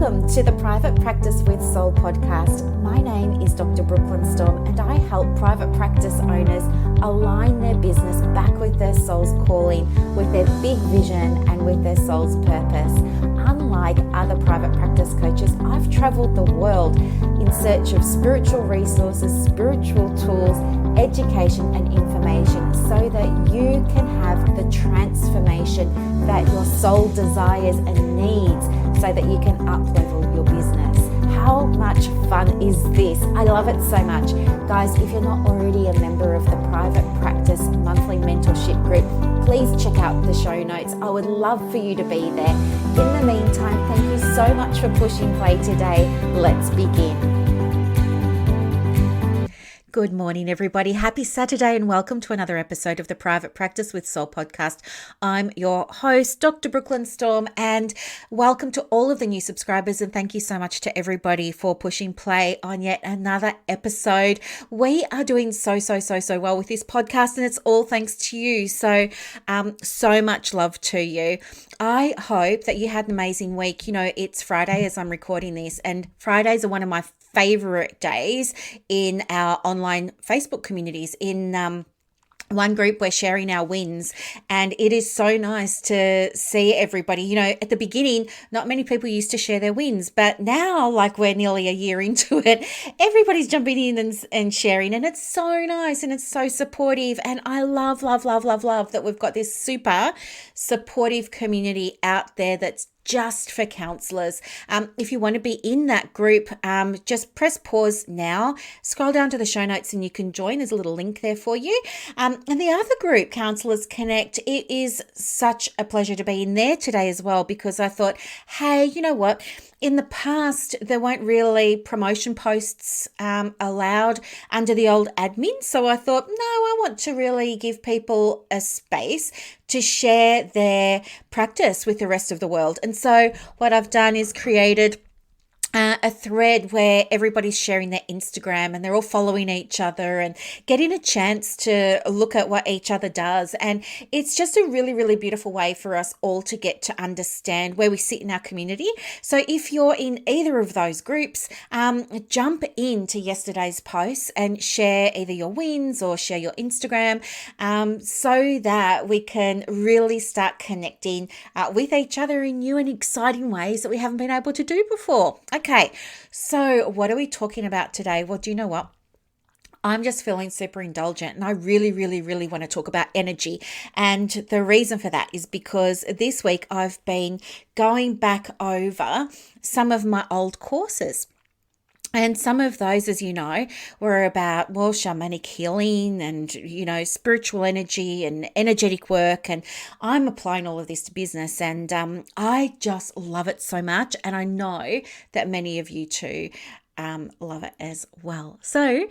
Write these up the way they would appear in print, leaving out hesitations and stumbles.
Welcome to the Private Practice with Soul podcast. My name is Dr. Brooklyn Storm, and I help private practice owners align their business back with their soul's calling, with their big vision and with their soul's purpose. Unlike other private practice coaches, I've traveled the world in search of spiritual resources, spiritual tools, education and information so that you can have the transformation that your soul desires and needs so that you can up-level your business. How much fun is this? I love it so much. Guys, if you're not already a member of the Private Practice Monthly Mentorship Group, please check out the show notes. I would love for you to be there. In the meantime, thank you so much for pushing play today. Let's begin. Good morning, everybody. Happy Saturday and welcome to another episode of the Private Practice with Soul podcast. I'm your host, Dr. Brooklyn Storm, and welcome to all of the new subscribers, and thank you so much to everybody for pushing play on yet another episode. We are doing so well with this podcast, and it's all thanks to you. So much love to you. I hope that you had an amazing week. You know, it's Friday as I'm recording this, and Fridays are one of my favorite days in our online Facebook communities. In one group, we're sharing our wins, and it is so nice to see everybody. You know, at the beginning, not many people used to share their wins, but now, like we're nearly a year into it, everybody's jumping in and sharing, and it's so nice and it's so supportive. And I love that we've got this super supportive community out there that's just for counselors. If you want to be in that group, just press pause now, scroll down to the show notes and you can join. There's a little link there for you. And the other group, Counselors Connect, it is such a pleasure to be in there today as well, because I thought, hey, you know what? In the past, there weren't really promotion posts allowed under the old admin. So I thought, no, I want to really give people a space to share their practice with the rest of the world. And so what I've done is created a thread where everybody's sharing their Instagram and they're all following each other and getting a chance to look at what each other does. And it's just a really beautiful way for us all to get to understand where we sit in our community. So if you're in either of those groups, jump into yesterday's posts and share either your wins or share your Instagram, so that we can really start connecting with each other in new and exciting ways that we haven't been able to do before. Okay, so what are we talking about today? Well, do you know what? I'm just feeling super indulgent, and I really want to talk about energy. And the reason for that is because this week I've been going back over some of my old courses. And some of those, as you know, were about, well, shamanic healing and, you know, spiritual energy and energetic work. And I'm applying all of this to business, and I just love it so much. And I know that many of you too love it as well. So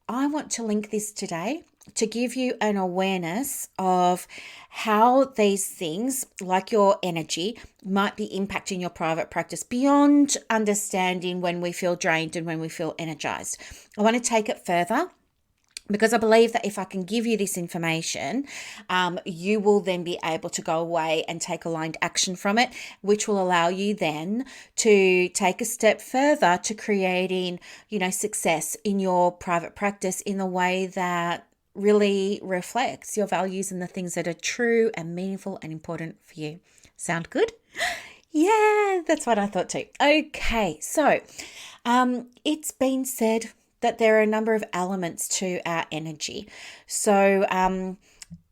I want to link this today to give you an awareness of how these things, like your energy, might be impacting your private practice beyond understanding when we feel drained and when we feel energized. I want to take it further, because I believe that if I can give you this information, you will then be able to go away and take aligned action from it, which will allow you then to take a step further to creating, you know, success in your private practice in the way that really reflects your values and the things that are true and meaningful and important for you. Sound good? Yeah, that's what I thought too. Okay, so it's been said that there are a number of elements to our energy. So,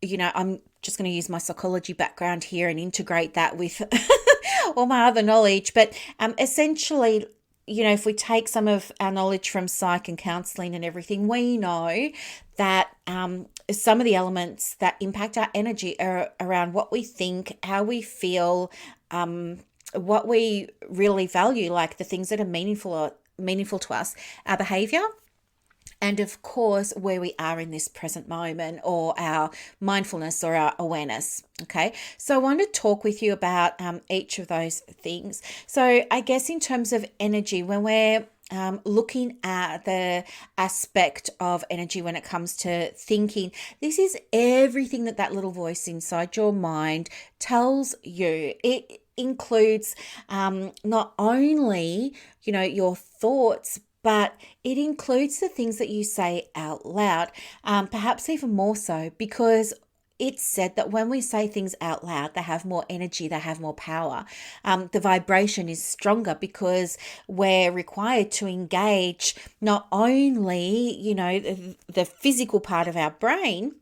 you know, I'm just going to use my psychology background here and integrate that with all my other knowledge. But essentially, you know, if we take some of our knowledge from psych and counseling and everything, we know that some of the elements that impact our energy are around what we think, how we feel, what we really value, like the things that are meaningful to us, our behavior, and of course, where we are in this present moment, or our mindfulness or our awareness. Okay, so I want to talk with you about each of those things. So I guess in terms of energy, when we're looking at the aspect of energy when it comes to thinking, this is everything that little voice inside your mind tells you. includes not only, your thoughts, but it includes the things that you say out loud, perhaps even more so, because it's said that when we say things out loud, they have more energy, they have more power. The vibration is stronger because we're required to engage not only, the physical part of our brain,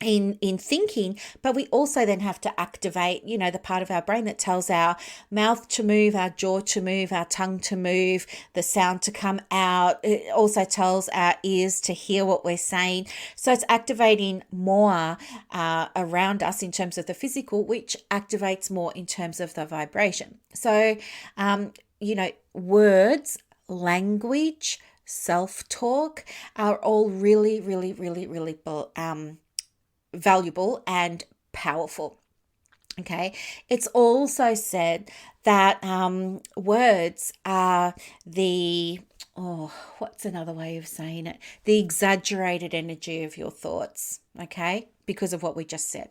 in thinking, but we also then have to activate, the part of our brain that tells our mouth to move, our jaw to move, our tongue to move, the sound to come out. It also tells our ears to hear what we're saying. So it's activating more around us in terms of the physical, which activates more in terms of the vibration. So, words, language, self-talk are all really, really, really, really valuable and powerful. Okay. It's also said that words are what's another way of saying it? The exaggerated energy of your thoughts. Okay. Because of what we just said.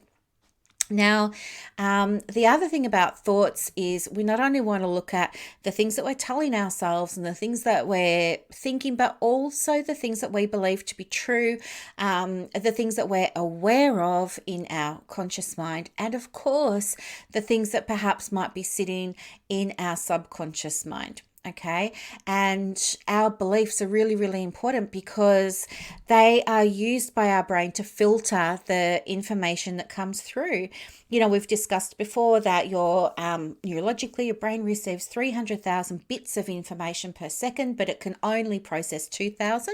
Now, the other thing about thoughts is we not only want to look at the things that we're telling ourselves and the things that we're thinking, but also the things that we believe to be true, the things that we're aware of in our conscious mind, and of course, the things that perhaps might be sitting in our subconscious mind. Okay. And our beliefs are really, really important because they are used by our brain to filter the information that comes through. We've discussed before that neurologically, your brain receives 300,000 bits of information per second, but it can only process 2,000.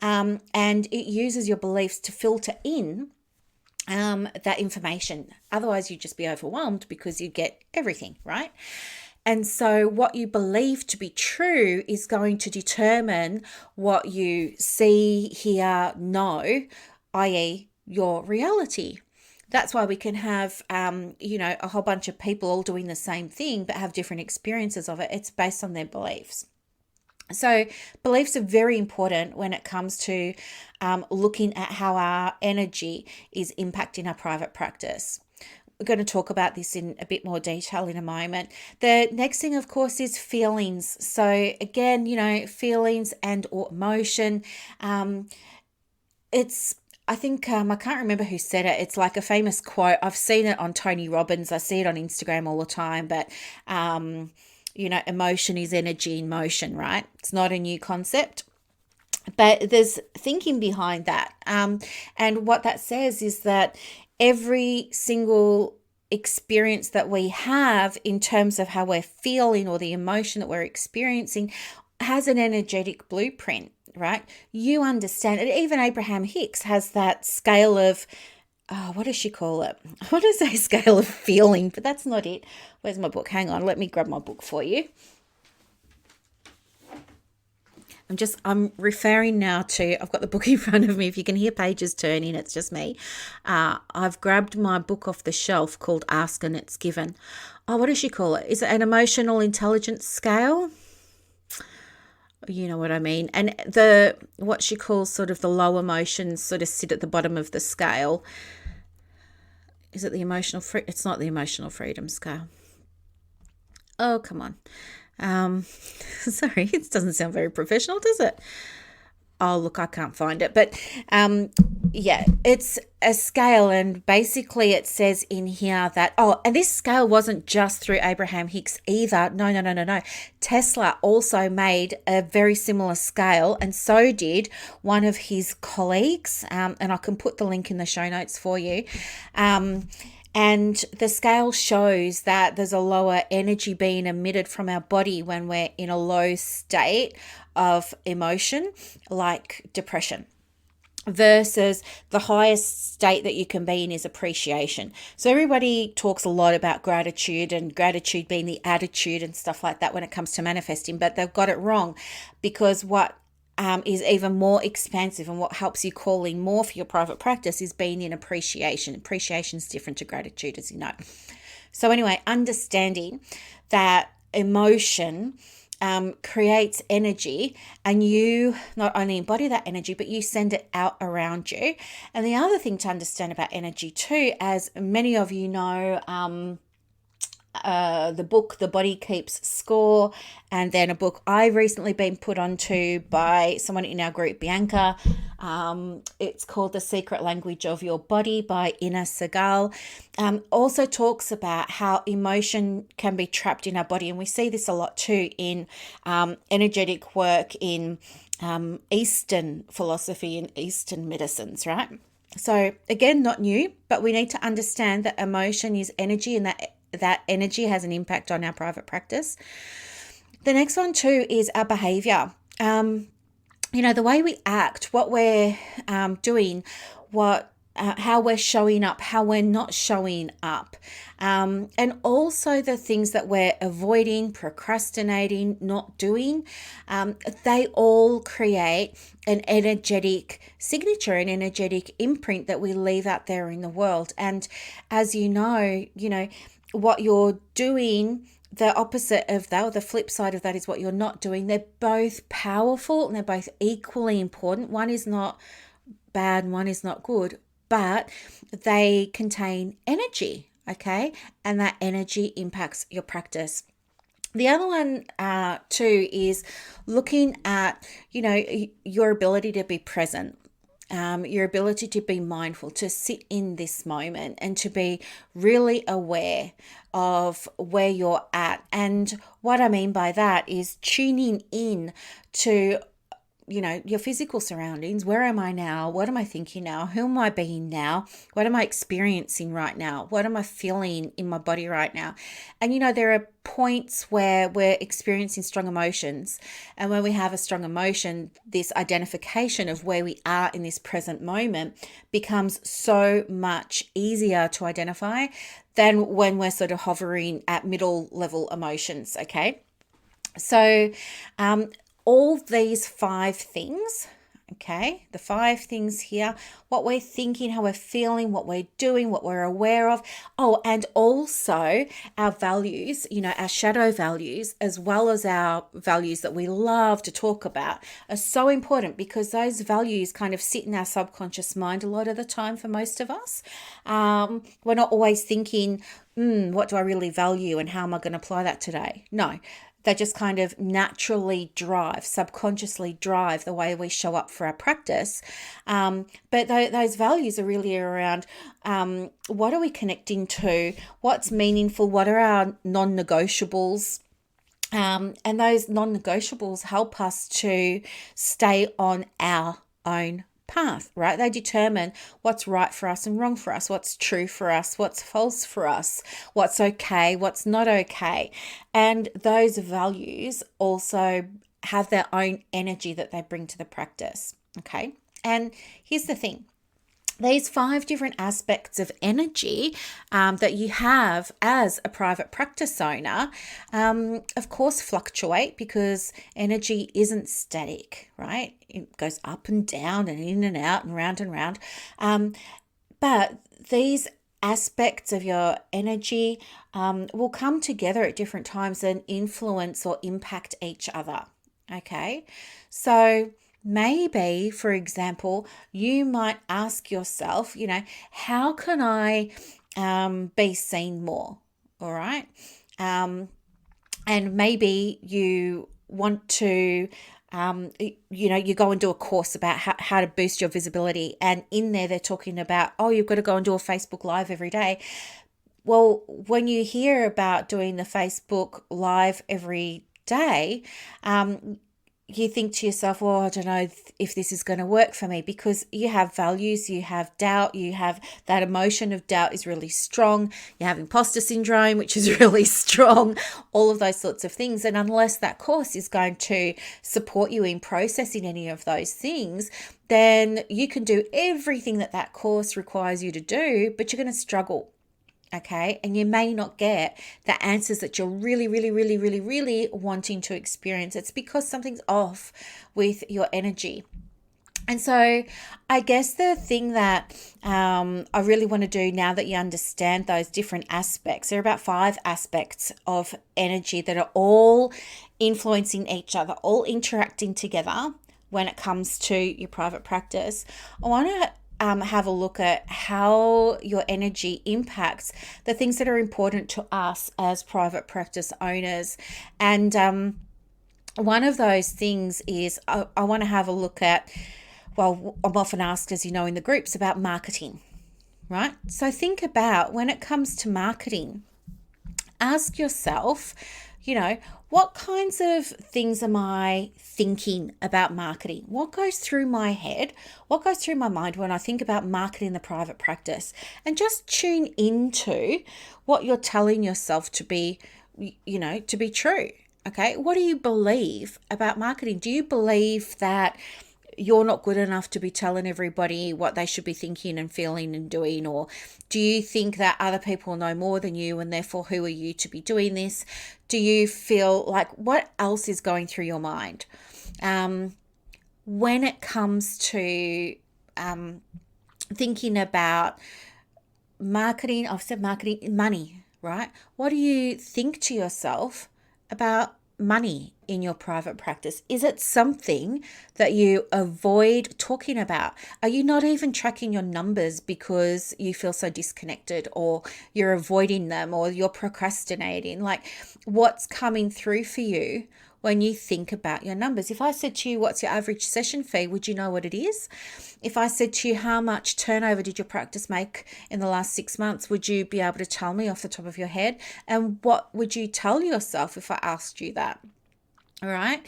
And it uses your beliefs to filter in that information. Otherwise, you'd just be overwhelmed because you get everything, right? And so what you believe to be true is going to determine what you see, hear, know, i.e. your reality. That's why we can have, a whole bunch of people all doing the same thing but have different experiences of it. It's based on their beliefs. So beliefs are very important when it comes to looking at how our energy is impacting our private practice. We're going to talk about this in a bit more detail in a moment. The next thing, of course, is feelings. So again, feelings and or emotion. I think I can't remember who said it. It's like a famous quote. I've seen it on Tony Robbins. I see it on Instagram all the time. But, emotion is energy in motion, right? It's not a new concept. But there's thinking behind that. And what that says is that every single experience that we have in terms of how we're feeling or the emotion that we're experiencing has an energetic blueprint, right? You understand it. Even Abraham Hicks has that scale of, what does she call it? I want to say scale of feeling, but that's not it. Where's my book? Hang on, let me grab my book for you. I'm referring now to, I've got the book in front of me. If you can hear pages turning, it's just me. I've grabbed my book off the shelf called Ask and It's Given. Oh, what does she call it? Is it an emotional intelligence scale? You know what I mean? And what she calls sort of the low emotions sort of sit at the bottom of the scale. Is it the emotional it's not the emotional freedom scale. Oh, come on. Sorry, it doesn't sound very professional, does it? Oh, look, I can't find it. But it's a scale, and basically it says in here that, and this scale wasn't just through Abraham Hicks either. No. Tesla also made a very similar scale, and so did one of his colleagues, and I can put the link in the show notes for you. And the scale shows that there's a lower energy being emitted from our body when we're in a low state of emotion, like depression, versus the highest state that you can be in is appreciation. So everybody talks a lot about gratitude and gratitude being the attitude and stuff like that when it comes to manifesting, but they've got it wrong, because what is even more expansive and what helps you call in more for your private practice is being in appreciation. Appreciation is different to gratitude, as you know. So anyway, understanding that emotion creates energy, and you not only embody that energy, but you send it out around you. And the other thing to understand about energy too, as many of you know, the book The Body Keeps Score, and then a book I've recently been put onto by someone in our group, Bianca. It's called The Secret Language of Your Body by Ina Segal. Also talks about how emotion can be trapped in our body, and we see this a lot too in energetic work in Eastern philosophy and Eastern medicines, right? So again, not new, but we need to understand that emotion is energy, and that energy has an impact on our private practice. The next one too is our behavior. The way we act, what we're doing, how we're showing up, how we're not showing up, and also the things that we're avoiding, procrastinating, not doing. They all create an energetic signature, an energetic imprint that we leave out there in the world. And as you know, what you're doing, the opposite of that, or the flip side of that, is what you're not doing. They're both powerful and they're both equally important. One is not bad and one is not good, but they contain energy, okay? And that energy impacts your practice. The other one too is looking at, your ability to be present. Your ability to be mindful, to sit in this moment and to be really aware of where you're at. And what I mean by that is tuning in to your physical surroundings. Where am I now? What am I thinking now? Who am I being now? What am I experiencing right now? What am I feeling in my body right now? And there are points where we're experiencing strong emotions. And when we have a strong emotion, this identification of where we are in this present moment becomes so much easier to identify than when we're sort of hovering at middle level emotions, okay? So, all these 5 things, okay, the 5 things here, what we're thinking, how we're feeling, what we're doing, what we're aware of. Oh, and also our values, our shadow values, as well as our values that we love to talk about, are so important, because those values kind of sit in our subconscious mind a lot of the time for most of us. We're not always thinking, what do I really value and how am I going to apply that today? No. They just kind of naturally subconsciously drive the way we show up for our practice. But those values are really around what are we connecting to, what's meaningful, what are our non-negotiables. And those non-negotiables help us to stay on our own path, right? They determine what's right for us and wrong for us, what's true for us, what's false for us, what's okay, what's not okay. And those values also have their own energy that they bring to the practice, okay? And here's the thing. These 5 different aspects of energy that you have as a private practice owner, of course, fluctuate, because energy isn't static, right? It goes up and down and in and out and round and round. But these aspects of your energy will come together at different times and influence or impact each other, okay? So maybe, for example, you might ask yourself, how can I be seen more? All right. And maybe you want to, you go and do a course about how to boost your visibility. And in there, they're talking about, you've got to go and do a Facebook Live every day. Well, when you hear about doing the Facebook Live every day, you think to yourself, I don't know if this is going to work for me, because you have values, you have doubt, you have that emotion of doubt is really strong. You have imposter syndrome, which is really strong, all of those sorts of things. And unless that course is going to support you in processing any of those things, then you can do everything that course requires you to do, but you're going to struggle. Okay, and you may not get the answers that you're really, really, really, really, really wanting to experience. It's because something's off with your energy. And so I guess the thing that I really want to do now that you understand those different aspects, there are about 5 aspects of energy that are all influencing each other, all interacting together when it comes to your private practice. I want to have a look at how your energy impacts the things that are important to us as private practice owners. And one of those things is I want to have a look at, well, I'm often asked, as you know, in the groups about marketing, right? So think about when it comes to marketing, ask yourself, what kinds of things am I thinking about marketing? What goes through my head? What goes through my mind when I think about marketing the private practice? And just tune into what you're telling yourself to be, to be true. Okay. What do you believe about marketing? Do you believe that you're not good enough to be telling everybody what they should be thinking and feeling and doing? Or do you think that other people know more than you and therefore who are you to be doing this? Do you feel like, what else is going through your mind? When it comes to thinking about marketing, I've said marketing, money, right? What do you think to yourself about money in your private practice? Is it something that you avoid talking about? Are you not even tracking your numbers because you feel so disconnected, or you're avoiding them, or you're procrastinating? Like, what's coming through for you when you think about your numbers? If I said to you, what's your average session fee? Would you know what it is? If I said to you, how much turnover did your practice make in the last 6 months? Would you be able to tell me off the top of your head? And what would you tell yourself if I asked you that? All right.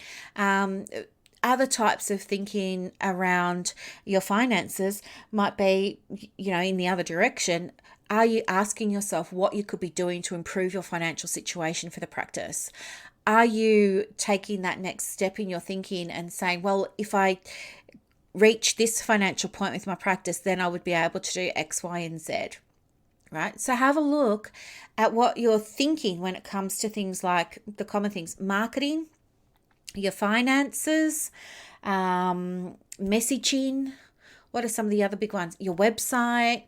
Other types of thinking around your finances might be, in the other direction. Are you asking yourself what you could be doing to improve your financial situation for the practice? Are you taking that next step in your thinking and saying, well, if I reach this financial point with my practice, then I would be able to do X, Y, and Z, right? So have a look at what you're thinking when it comes to things like the common things: marketing, your finances, messaging. What are some of the other big ones? Your website.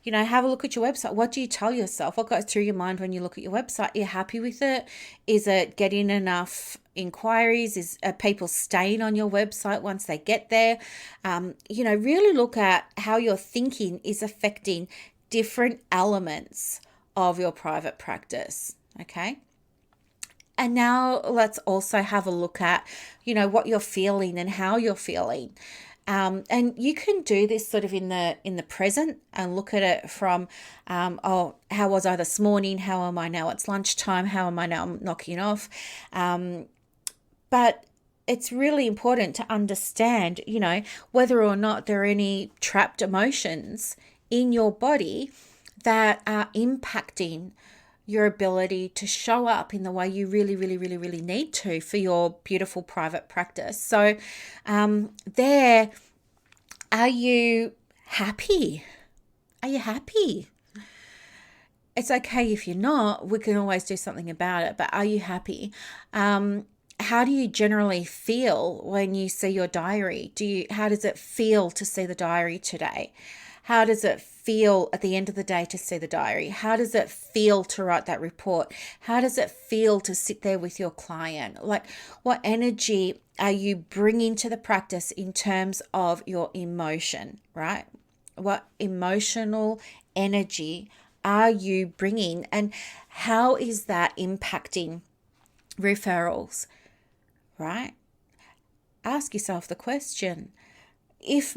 Have a look at your website. What do you tell yourself? What goes through your mind when you look at your website? Are you happy with it? Is it getting enough inquiries? Are people staying on your website once they get there? Really look at how your thinking is affecting different elements of your private practice. Okay. And now let's also have a look at, what you're feeling and how you're feeling. And you can do this sort of in the present and look at it from, how was I this morning? How am I now? It's lunchtime. How am I now? I'm knocking off. But it's really important to understand, whether or not there are any trapped emotions in your body that are impacting your ability to show up in the way you really, really, really, really need to for your beautiful private practice. So are you happy? Are you happy? It's okay if you're not. We can always do something about it, but are you happy? How do you generally feel when you see your diary? How does it feel to see the diary today? How does it feel at the end of the day to see the diary? How does it feel to write that report? How does it feel to sit there with your client? Like, what energy are you bringing to the practice in terms of your emotion, right? What emotional energy are you bringing, and how is that impacting referrals, right? Ask yourself the question. If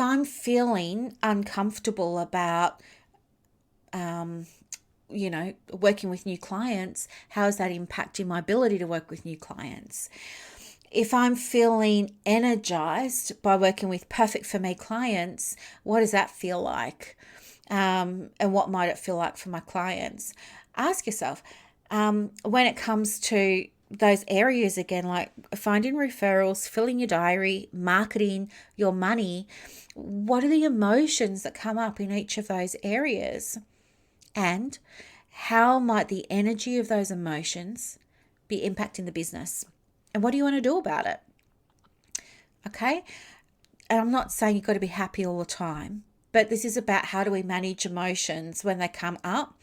I'm feeling uncomfortable about, working with new clients, how is that impacting my ability to work with new clients? If I'm feeling energized by working with perfect for me clients, what does that feel like? And what might it feel like for my clients? Ask yourself, when it comes to those areas again, like finding referrals, filling your diary, marketing, your money, what are the emotions that come up in each of those areas? And how might the energy of those emotions be impacting the business? And what do you want to do about it? Okay. And I'm not saying you've got to be happy all the time, but this is about how do we manage emotions when they come up,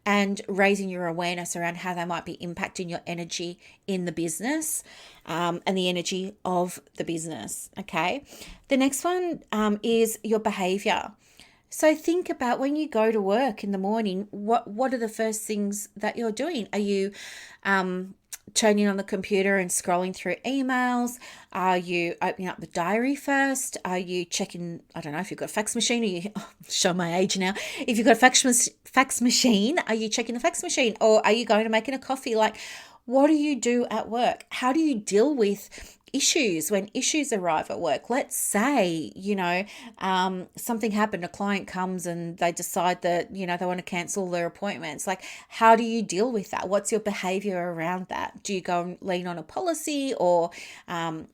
and raising your awareness around how they might be impacting your energy in the business, and the energy of the business. Okay. The next one is your behavior. So think about when you go to work in the morning, what are the first things that you're doing? Are you turning on the computer and scrolling through emails? Are you opening up the diary first? Are you checking, I don't know if you've got a fax machine, show my age now. If you've got a fax machine, are you checking the fax machine, or are you going to making a coffee? Like, what do you do at work? How do you deal with issues when issues arrive at work? Let's say, something happened, a client comes and they decide that, they want to cancel their appointments. Like, how do you deal with that? What's your behavior around that? Do you go and lean on a policy, or do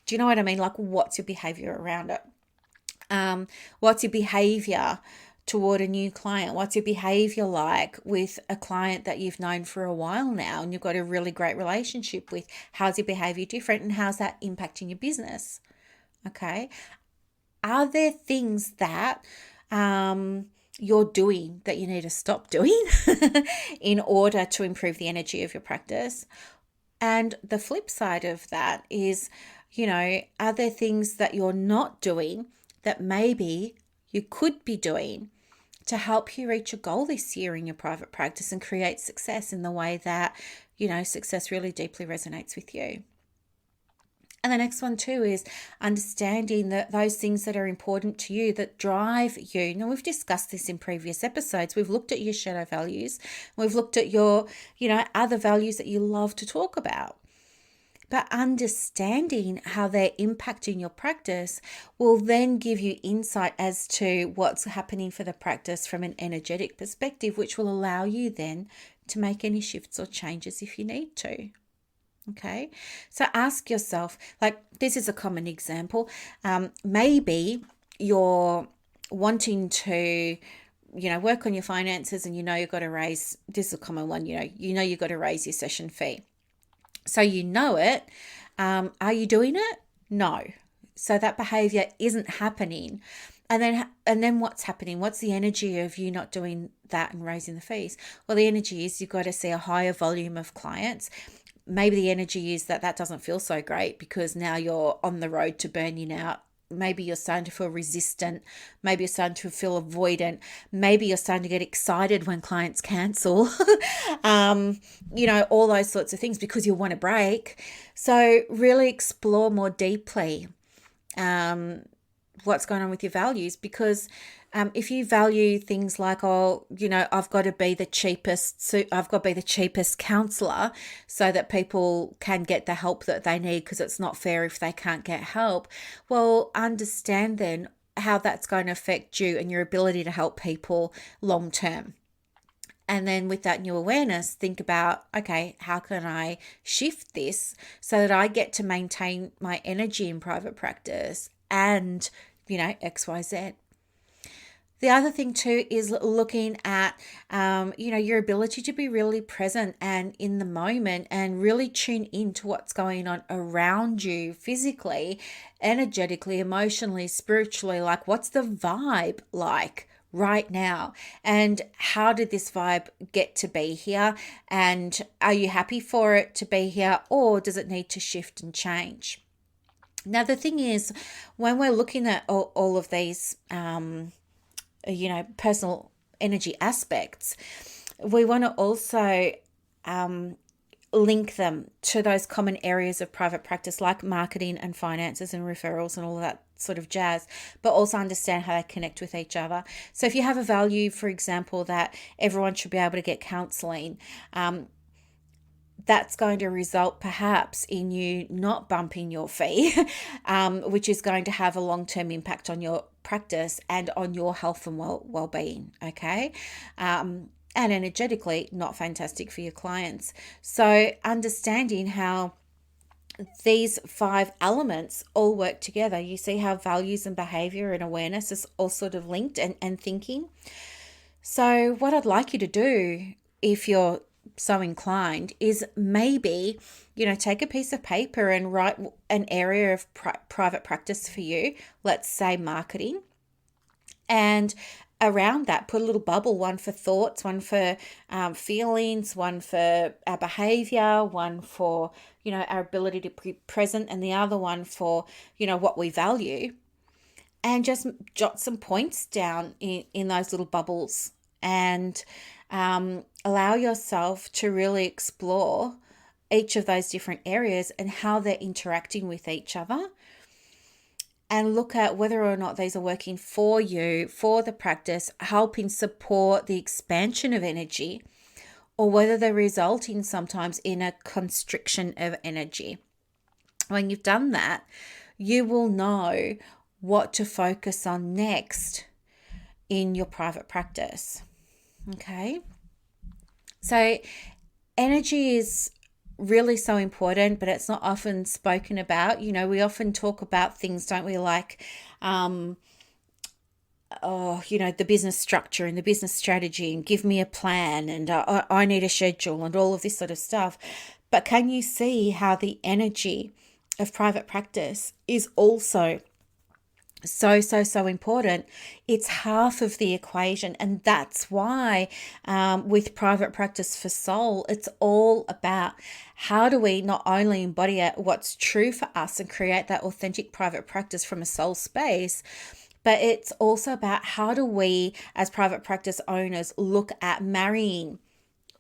you know what I mean? Like, what's your behavior around it? What's your behavior toward a new client? What's your behavior like with a client that you've known for a while now and you've got a really great relationship with? How's your behavior different, and how's that impacting your business? Okay. Are there things that you're doing that you need to stop doing in order to improve the energy of your practice? And the flip side of that is, are there things that you're not doing that maybe you could be doing to help you reach a goal this year in your private practice and create success in the way that, success really deeply resonates with you? And the next one too is understanding that those things that are important to you, that drive you. Now, we've discussed this in previous episodes. We've looked at your shadow values. We've looked at your, other values that you love to talk about. But understanding how they're impacting your practice will then give you insight as to what's happening for the practice from an energetic perspective, which will allow you then to make any shifts or changes if you need to. Okay, so ask yourself, like, this is a common example. Maybe you're wanting to work on your finances, and you've got to raise, this is a common one, you've got to raise your session fee. So it. Are you doing it? No. So that behavior isn't happening. And then what's happening? What's the energy of you not doing that and raising the fees? Well, the energy is you've got to see a higher volume of clients. Maybe the energy is that doesn't feel so great because now you're on the road to burning out. Maybe you're starting to feel resistant. Maybe you're starting to feel avoidant. Maybe you're starting to get excited when clients cancel. All those sorts of things because you want a break. So really explore more deeply what's going on with your values, because if you value things like, I've got to be the cheapest, so I've got to be the cheapest counselor so that people can get the help that they need, because it's not fair if they can't get help. Well, understand then how that's going to affect you and your ability to help people long term. And then with that new awareness, think about, okay, how can I shift this so that I get to maintain my energy in private practice and, XYZ. The other thing too is looking at, your ability to be really present and in the moment and really tune into what's going on around you physically, energetically, emotionally, spiritually. Like, what's the vibe like right now? And how did this vibe get to be here? And are you happy for it to be here, or does it need to shift and change? Now, the thing is, when we're looking at all of these, personal energy aspects, we want to also link them to those common areas of private practice like marketing and finances and referrals and all of that sort of jazz, but also understand how they connect with each other. So if you have a value, for example, that everyone should be able to get counseling, that's going to result perhaps in you not bumping your fee, which is going to have a long-term impact on your practice and on your health and well-being, okay? And energetically, not fantastic for your clients. So understanding how these 5 elements all work together, you see how values and behavior and awareness is all sort of linked and thinking. So what I'd like you to do, if you're so inclined, is maybe, take a piece of paper and write an area of private practice for you, let's say marketing, and around that, put a little bubble, one for thoughts, one for feelings, one for our behavior, one for, our ability to be present, and the other one for, what we value. And just jot some points down in those little bubbles, and allow yourself to really explore each of those different areas and how they're interacting with each other, and look at whether or not these are working for you, for the practice, helping support the expansion of energy, or whether they're resulting sometimes in a constriction of energy. When you've done that, you will know what to focus on next in your private practice. Okay? So energy is really so important, but it's not often spoken about. We often talk about things, don't we, like the business structure and the business strategy, and give me a plan, and I need a schedule, and all of this sort of stuff. But can you see how the energy of private practice is also so important? It's half of the equation, and that's why with private practice for soul, it's all about how do we not only embody what's true for us and create that authentic private practice from a soul space, but it's also about how do we as private practice owners look at marrying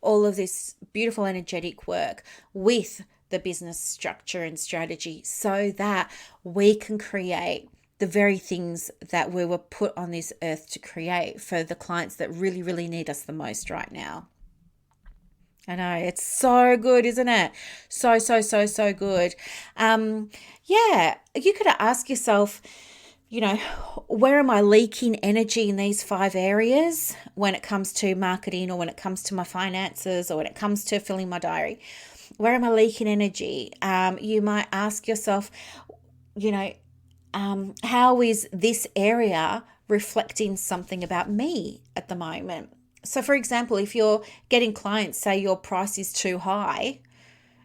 all of this beautiful energetic work with the business structure and strategy, so that we can create the very things that we were put on this earth to create for the clients that really, really need us the most right now. I know, it's so good, isn't it? So good. You could ask yourself, where am I leaking energy in these 5 areas when it comes to marketing, or when it comes to my finances, or when it comes to filling my diary? Where am I leaking energy? You might ask yourself, how is this area reflecting something about me at the moment? So, for example, if you're getting clients, say your price is too high,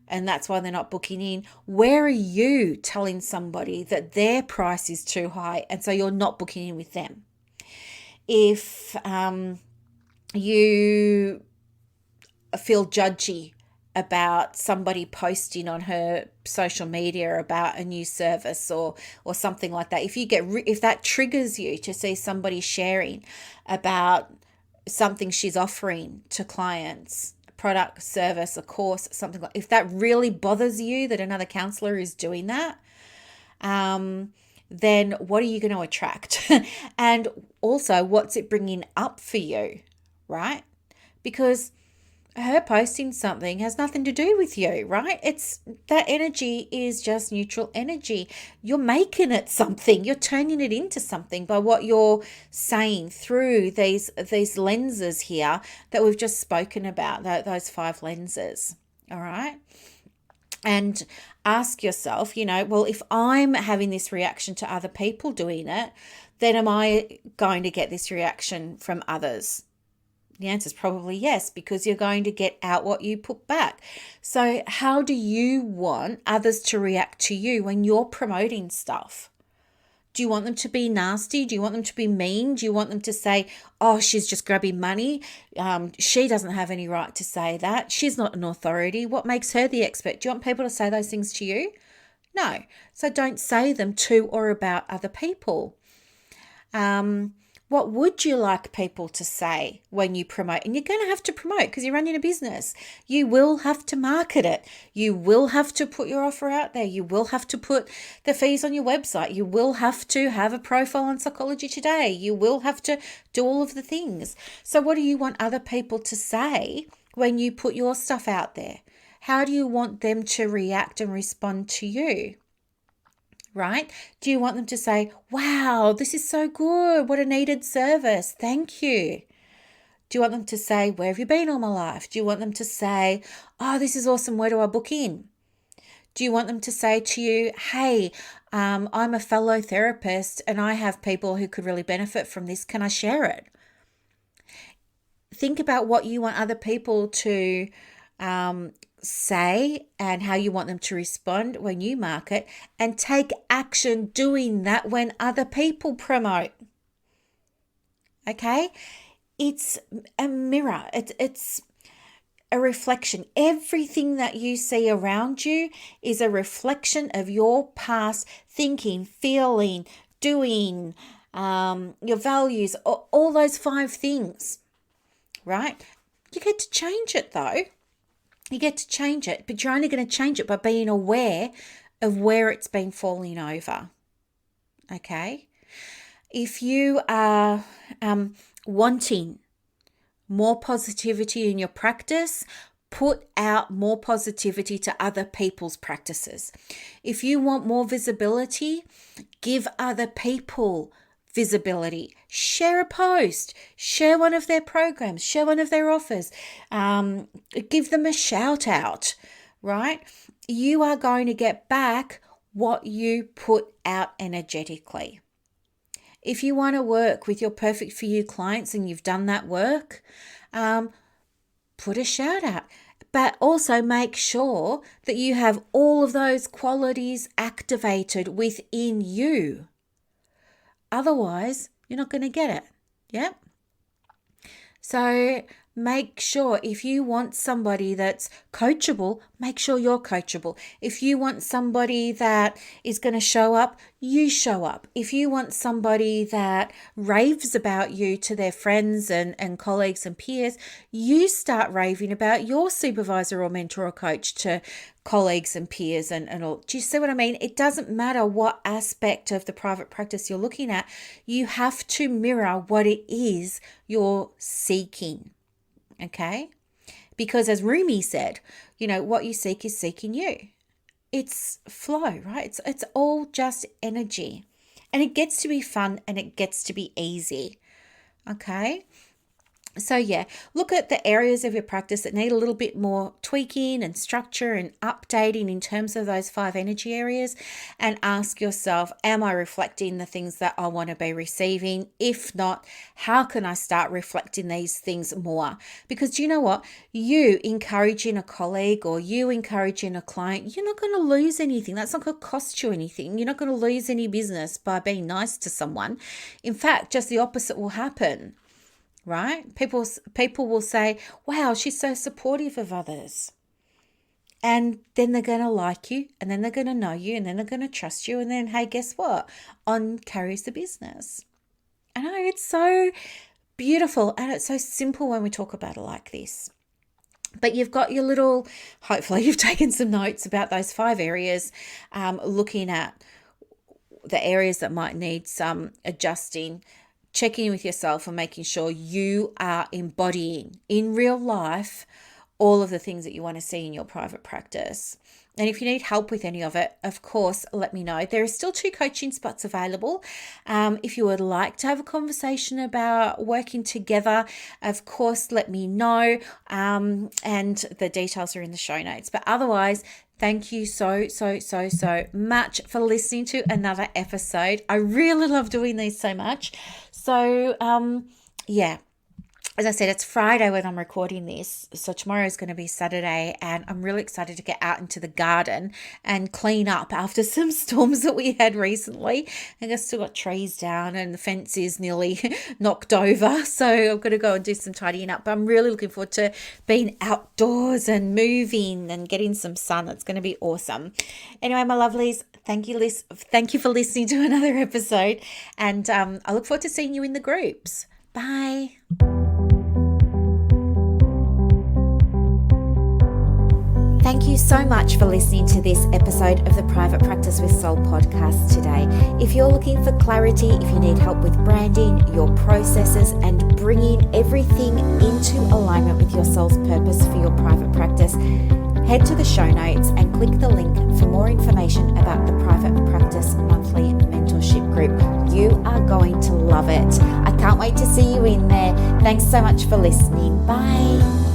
and that's why they're not booking in, where are you telling somebody that their price is too high, and so you're not booking in with them? If you feel judgy about somebody posting on her social media about a new service or something like that, if that triggers you to see somebody sharing about something she's offering to clients, a product, service, a course, something like, if that really bothers you that another counselor is doing that, then what are you going to attract? And also, what's it bringing up for you, right? Because her posting something has nothing to do with you, right? It's that energy is just neutral energy. You're making it something. You're turning it into something by what you're saying through these lenses here that we've just spoken about, those 5 lenses, all right? And ask yourself, well, if I'm having this reaction to other people doing it, then am I going to get this reaction from others? The answer is probably yes, because you're going to get out what you put back. So how do you want others to react to you when you're promoting stuff? Do you want them to be nasty? Do you want them to be mean? Do you want them to say, oh, she's just grabbing money? She doesn't have any right to say that. She's not an authority. What makes her the expert? Do you want people to say those things to you? No. So don't say them to or about other people. What would you like people to say when you promote? And you're going to have to promote because you're running a business. You will have to market it. You will have to put your offer out there. You will have to put the fees on your website. You will have to have a profile on Psychology Today. You will have to do all of the things. So what do you want other people to say when you put your stuff out there? How do you want them to react and respond to you? Right? Do you want them to say, wow, this is so good. What a needed service. Thank you. Do you want them to say, where have you been all my life? Do you want them to say, oh, this is awesome. Where do I book in? Do you want them to say to you, hey, I'm a fellow therapist and I have people who could really benefit from this. Can I share it? Think about what you want other people to say and how you want them to respond when you market, and take action doing that when other people promote. okay? It's a mirror. It's a reflection. Everything that you see around you is a reflection of your past thinking, feeling, doing, your values, all those 5 things, right? You get to change it though. You get to change it, but you're only going to change it by being aware of where it's been falling over, okay? If you are wanting more positivity in your practice, put out more positivity to other people's practices. If you want more visibility, give other people visibility. Share a post, share one of their programs, share one of their offers, give them a shout out, right? You are going to get back what you put out energetically. If you want to work with your perfect for you clients and you've done that work, put a shout out, but also make sure that you have all of those qualities activated within you. Otherwise, you're not going to get it. Yeah. So make sure if you want somebody that's coachable, make sure you're coachable. If you want somebody that is going to show up, you show up. If you want somebody that raves about you to their friends and colleagues and peers, you start raving about your supervisor or mentor or coach to colleagues and peers and all. Do you see what I mean? It doesn't matter what aspect of the private practice you're looking at. You have to mirror what it is you're seeking. Okay? Because as Rumi said, what you seek is seeking you. It's flow, right? It's all just energy. And it gets to be fun and it gets to be easy. Okay? So yeah, look at the areas of your practice that need a little bit more tweaking and structure and updating in terms of those 5 energy areas, and ask yourself, am I reflecting the things that I want to be receiving? If not, how can I start reflecting these things more? Because do you know what? You encouraging a colleague or you encouraging a client, you're not going to lose anything. That's not going to cost you anything. You're not going to lose any business by being nice to someone. In fact, just the opposite will happen. Right? People will say, wow, she's so supportive of others. And then they're going to like you, and then they're going to know you, and then they're going to trust you. And then, hey, guess what? On carries the business. I know, it's so beautiful and it's so simple when we talk about it like this. But you've got your little, hopefully you've taken some notes about those 5 areas, looking at the areas that might need some adjusting, checking in with yourself and making sure you are embodying in real life all of the things that you want to see in your private practice. And if you need help with any of it, of course, let me know. There are still 2 coaching spots available. If you would like to have a conversation about working together, of course, let me know. And the details are in the show notes. But otherwise, thank you so much for listening to another episode. I really love doing these so much. So, yeah. As I said, it's Friday when I'm recording this, so tomorrow is going to be Saturday, and I'm really excited to get out into the garden and clean up after some storms that we had recently. I guess still got trees down and the fence is nearly knocked over, so I've got to go and do some tidying up. But I'm really looking forward to being outdoors and moving and getting some sun. It's going to be awesome. Anyway, my lovelies, thank you for listening to another episode, and I look forward to seeing you in the groups. Bye. Thank you so much for listening to this episode of the Private Practice with Soul podcast today. If you're looking for clarity, if you need help with branding, your processes, and bringing everything into alignment with your soul's purpose for your private practice, head to the show notes and click the link for more information about the Private Practice Monthly Mentorship Group. You are going to love it. I can't wait to see you in there. Thanks so much for listening. Bye.